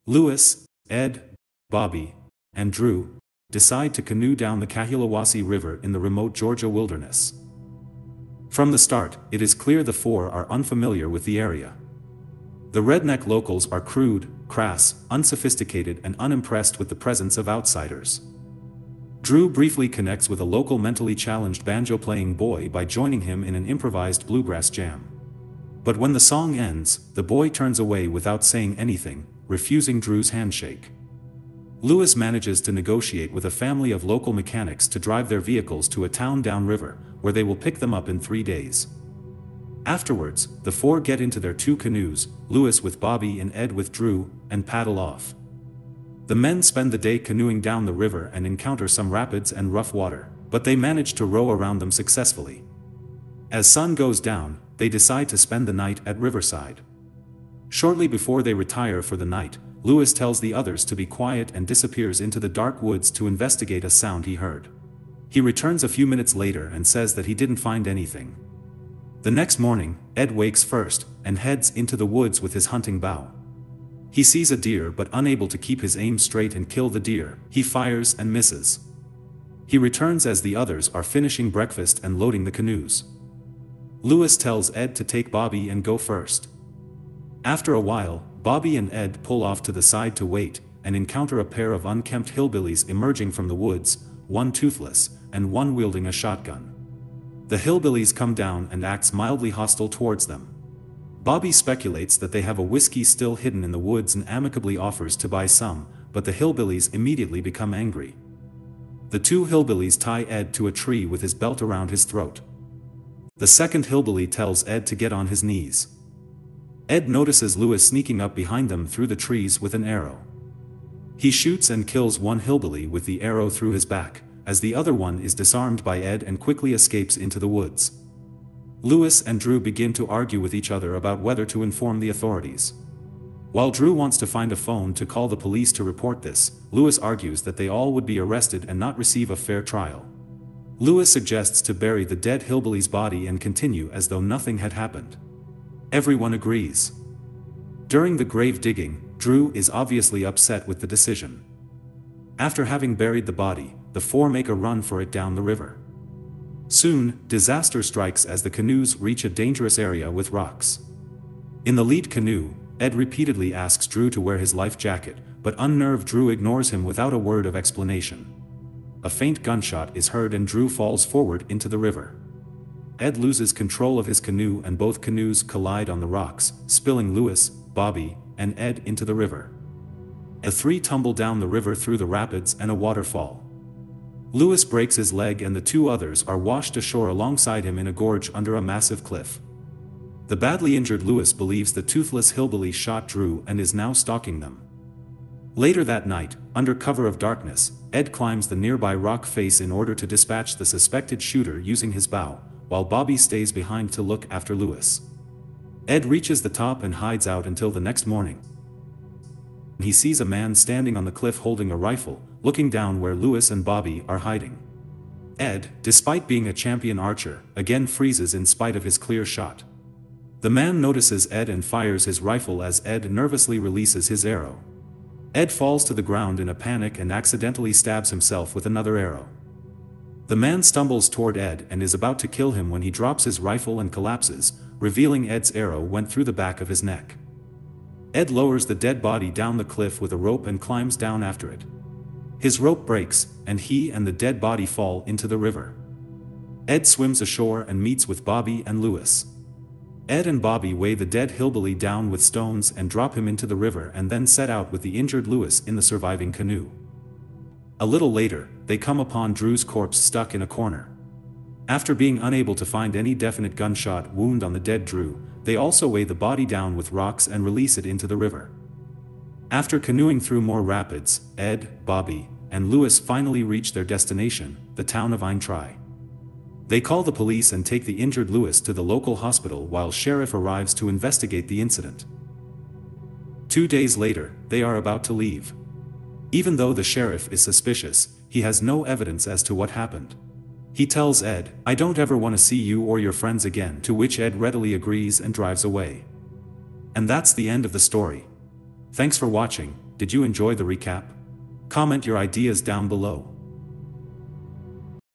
Lewis, Ed, Bobby, and Drew decide to canoe down the Kahalawasi River in the remote Georgia wilderness. From the start, it is clear the four are unfamiliar with the area. The redneck locals are crude, crass, unsophisticated, and unimpressed with the presence of outsiders. Drew briefly connects with a local mentally challenged banjo-playing boy by joining him in an improvised bluegrass jam. But when the song ends, the boy turns away without saying anything, refusing Drew's handshake. Lewis manages to negotiate with a family of local mechanics to drive their vehicles to a town downriver, where they will pick them up in 3 days. Afterwards, the four get into their 2 canoes, Lewis with Bobby and Ed with Drew, and paddle off. The men spend the day canoeing down the river and encounter some rapids and rough water, but they manage to row around them successfully. As sun goes down, they decide to spend the night at Riverside. Shortly before they retire for the night, Lewis tells the others to be quiet and disappears into the dark woods to investigate a sound he heard. He returns a few minutes later and says that he didn't find anything. The next morning, Ed wakes first and heads into the woods with his hunting bow. He sees a deer, but unable to keep his aim straight and kill the deer, he fires and misses. He returns as the others are finishing breakfast and loading the canoes. Lewis tells Ed to take Bobby and go first. After a while, Bobby and Ed pull off to the side to wait, and encounter a pair of unkempt hillbillies emerging from the woods, one toothless, and one wielding a shotgun. The hillbillies come down and acts mildly hostile towards them. Bobby speculates that they have a whiskey still hidden in the woods and amicably offers to buy some, but the hillbillies immediately become angry. The 2 hillbillies tie Ed to a tree with his belt around his throat. The second hillbilly tells Ed to get on his knees. Ed notices Lewis sneaking up behind them through the trees with an arrow. He shoots and kills one hillbilly with the arrow through his back, as the other one is disarmed by Ed and quickly escapes into the woods. Lewis and Drew begin to argue with each other about whether to inform the authorities. While Drew wants to find a phone to call the police to report this, Lewis argues that they all would be arrested and not receive a fair trial. Lewis suggests to bury the dead hillbilly's body and continue as though nothing had happened. Everyone agrees. During the grave digging, Drew is obviously upset with the decision. After having buried the body, the four make a run for it down the river. Soon, disaster strikes as the canoes reach a dangerous area with rocks. In the lead canoe, Ed repeatedly asks Drew to wear his life jacket, but unnerved Drew ignores him without a word of explanation. A faint gunshot is heard and Drew falls forward into the river. Ed loses control of his canoe and both canoes collide on the rocks, spilling Lewis, Bobby, and Ed into the river. The 3 tumble down the river through the rapids and a waterfall. Lewis breaks his leg and the 2 others are washed ashore alongside him in a gorge under a massive cliff. The badly injured Lewis believes the toothless hillbilly shot Drew and is now stalking them. Later that night, under cover of darkness, Ed climbs the nearby rock face in order to dispatch the suspected shooter using his bow, while Bobby stays behind to look after Lewis. Ed reaches the top and hides out until the next morning. He sees a man standing on the cliff holding a rifle, looking down where Lewis and Bobby are hiding. Ed, despite being a champion archer, again freezes in spite of his clear shot. The man notices Ed and fires his rifle as Ed nervously releases his arrow. Ed falls to the ground in a panic and accidentally stabs himself with another arrow. The man stumbles toward Ed and is about to kill him when he drops his rifle and collapses, revealing Ed's arrow went through the back of his neck. Ed lowers the dead body down the cliff with a rope and climbs down after it. His rope breaks, and he and the dead body fall into the river. Ed swims ashore and meets with Bobby and Lewis. Ed and Bobby weigh the dead hillbilly down with stones and drop him into the river and then set out with the injured Lewis in the surviving canoe. A little later, they come upon Drew's corpse stuck in a corner. After being unable to find any definite gunshot wound on the dead Drew, they also weigh the body down with rocks and release it into the river. After canoeing through more rapids, Ed, Bobby, and Lewis finally reach their destination, the town of Aintree. They call the police and take the injured Lewis to the local hospital while sheriff arrives to investigate the incident. 2 days later, they are about to leave. Even though the sheriff is suspicious, he has no evidence as to what happened. He tells Ed, "I don't ever want to see you or your friends again," to which Ed readily agrees and drives away. And that's the end of the story. Thanks for watching. did you enjoy the recap? Comment your ideas down below.